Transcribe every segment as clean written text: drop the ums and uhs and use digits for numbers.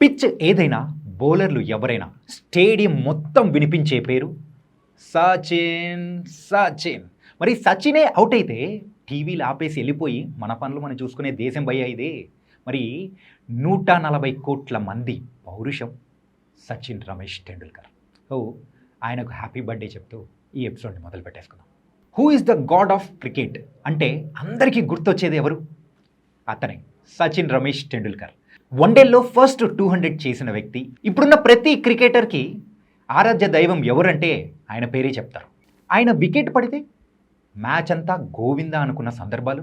Pitch ఏదైనా, బౌలర్లు ఎవరైనా, స్టేడియం మొత్తం వినిపించే పేరు సచిన్. సచిన్ మరి సచినే అవుట్ అయితే టీవీలు ఆపేసి వెళ్ళిపోయి మన పనులు మనం చూసుకునే దేశం భయ్యా ఇదే. మరి 140 కోట్ల మంది పౌరుషం సచిన్ రమేష్ టెండూల్కర్. ఓ ఆయనకు హ్యాపీ బర్త్డే చెప్తూ ఈ ఎపిసోడ్ని మొదలు పెట్టేసుకుందాం. Who is the god of cricket అంటే అందరికీ గుర్తొచ్చేది ఎవరు? అతనే సచిన్ రమేష్ టెండూల్కర్. వన్డేల్లో ఫస్ట్ 200 చేసిన వ్యక్తి. ఇప్పుడున్న ప్రతి క్రికెటర్కి ఆరాధ్య దైవం ఎవరంటే ఆయన పేరే చెప్తారు. ఆయన వికెట్ పడితే మ్యాచ్ అంతా గోవిందా అనుకున్న సందర్భాలు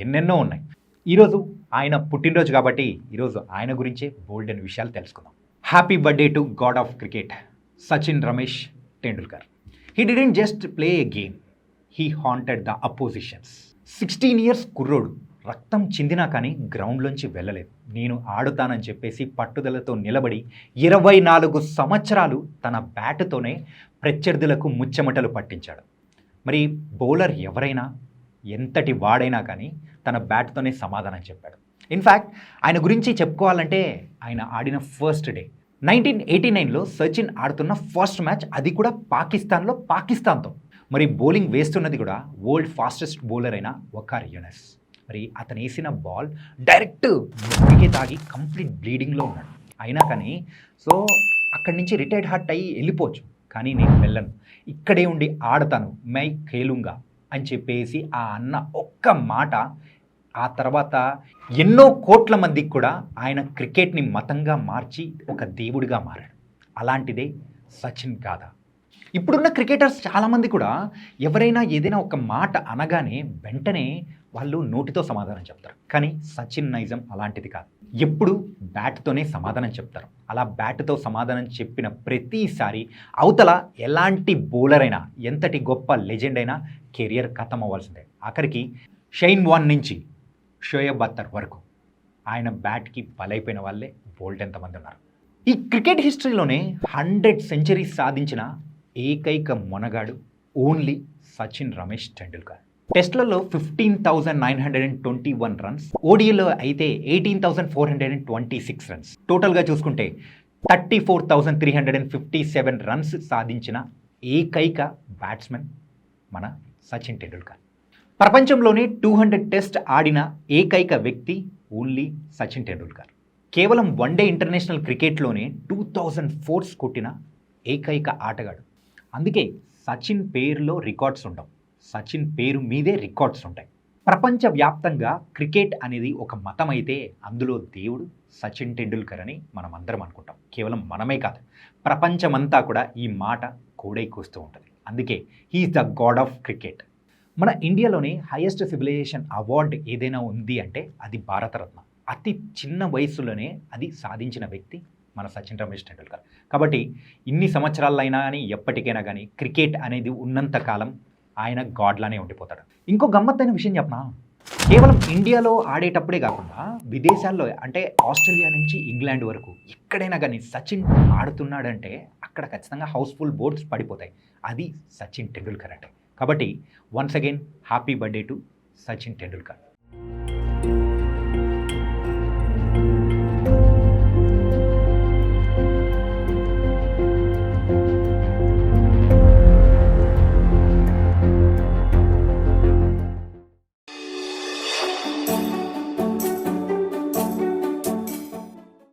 ఎన్నెన్నో ఉన్నాయి. ఈరోజు ఆయన పుట్టినరోజు కాబట్టి ఈరోజు ఆయన గురించే బోల్డెన్ విషయాలు తెలుసుకుందాం. Happy birthday to God of cricket Sachin Ramesh Tendulkar. He didn't just play A game, he haunted the oppositions. 16 years కుర్రోడు రక్తం చిందినా కానీ గ్రౌండ్లోంచి వెళ్ళలేదు. నేను ఆడుతానని చెప్పేసి పట్టుదలతో నిలబడి 24 సంవత్సరాలు తన బ్యాటుతోనే ప్రత్యర్థులకు ముచ్చెమటలు పట్టించాడు. మరి బౌలర్ ఎవరైనా ఎంతటి వాడైనా కానీ తన బ్యాట్తోనే సమాధానం చెప్పాడు. ఇన్ఫ్యాక్ట్ ఆయన గురించి చెప్పుకోవాలంటే ఆయన ఆడిన ఫస్ట్ డే 1989లో సచిన్ ఆడుతున్న ఫస్ట్ మ్యాచ్, అది కూడా పాకిస్తాన్తో. మరి బౌలింగ్ వేస్తున్నది కూడా వరల్డ్ ఫాస్టెస్ట్ బౌలర్ అయిన వకార్ యూనిస్. మరి అతను వేసిన బాల్ డైరెక్ట్ ముక్కికే తాగి కంప్లీట్ బ్లీడింగ్లో ఉన్నాడు. అయినా కానీ సో అక్కడి నుంచి రిటైర్డ్ హార్ట్ అయ్యి వెళ్ళిపోవచ్చు, కానీ నేను వెళ్ళను, ఇక్కడే ఉండి ఆడతాను, మై ఖేలుంగా అని చెప్పేసి ఆ అన్న ఒక్క మాట ఆ తర్వాత ఎన్నో కోట్ల మందికి కూడా ఆయన క్రికెట్ని మతంగా మార్చి ఒక దేవుడిగా మారాడు. అలాంటిదే సచిన్ గాథ. ఇప్పుడున్న క్రికెటర్స్ చాలామంది కూడా ఎవరైనా ఏదైనా ఒక మాట అనగానే వెంటనే వాళ్ళు నోటితో సమాధానం చెప్తారు. కానీ సచిన్ నైజం అలాంటిది కాదు. ఎప్పుడు బ్యాట్తోనే సమాధానం చెప్తారు. అలా బ్యాట్తో సమాధానం చెప్పిన ప్రతిసారి అవతల ఎలాంటి బౌలర్ అయినా, ఎంతటి గొప్ప లెజెండ్ అయినా కెరియర్ ఖతం అవ్వాల్సిందే. ఆఖరికి షైన్ వాన్ నుంచి షోయబ్ అఖ్తర్ వరకు ఆయన బ్యాట్కి బలైపోయిన వాళ్ళే బోల్డ్ ఎంతమంది ఉన్నారు. ఈ క్రికెట్ హిస్టరీలోనే 100 సెంచరీస్ సాధించిన ఏకైక మొనగాడు ఓన్లీ సచిన్ రమేష్ టెండూల్కర్. టెస్ట్లలో 15,921 రన్స్, ఓడిఐలో అయితే 18,426 రన్స్. టోటల్గా చూసుకుంటే 34,357 రన్స్ సాధించిన ఏకైక బ్యాట్స్మెన్ మన సచిన్ టెండూల్కర్. ప్రపంచంలోనే 200 టెస్ట్ ఆడిన ఏకైక వ్యక్తి ఓన్లీ సచిన్ టెండూల్కర్. కేవలం వన్డే ఇంటర్నేషనల్ క్రికెట్లోనే 2004 కొట్టిన ఏకైక ఆటగాడు. అందుకే సచిన్ పేరులో రికార్డ్స్ ఉండవు, సచిన్ పేరు మీదే రికార్డ్స్ ఉంటాయి. ప్రపంచవ్యాప్తంగా క్రికెట్ అనేది ఒక మతం అయితే అందులో దేవుడు సచిన్ టెండూల్కర్ అని మనం అందరం అనుకుంటాం. కేవలం మనమే కాదు, ప్రపంచమంతా కూడా ఈ మాట కోడై కూస్తూ ఉంటుంది. అందుకే he is the god of cricket. మన ఇండియాలోనే హైయెస్ట్ సివిలైజేషన్ అవార్డు ఏదైనా ఉంది అంటే అది భారతరత్న. అతి చిన్న వయసులోనే అది సాధించిన వ్యక్తి మన సచిన్ రమేష్ టెండూల్కర్. కాబట్టి ఇన్ని సంవత్సరాలైనా కానీ ఎప్పటికైనా కానీ క్రికెట్ అనేది ఉన్నంత కాలం ఆయన గాడ్లానే ఉండిపోతాడు. ఇంకో గమ్మత్తైన విషయం చెప్పనా, కేవలం ఇండియాలో ఆడేటప్పుడే కాకుండా విదేశాల్లో అంటే ఆస్ట్రేలియా నుంచి ఇంగ్లాండ్ వరకు ఎక్కడైనా కానీ సచిన్ ఆడుతున్నాడంటే అక్కడ ఖచ్చితంగా హౌస్ఫుల్ బోర్డ్స్ పడిపోతాయి. అది సచిన్ టెండూల్కర్ అంటే. కాబట్టి once again happy birthday to Sachin Tendulkar.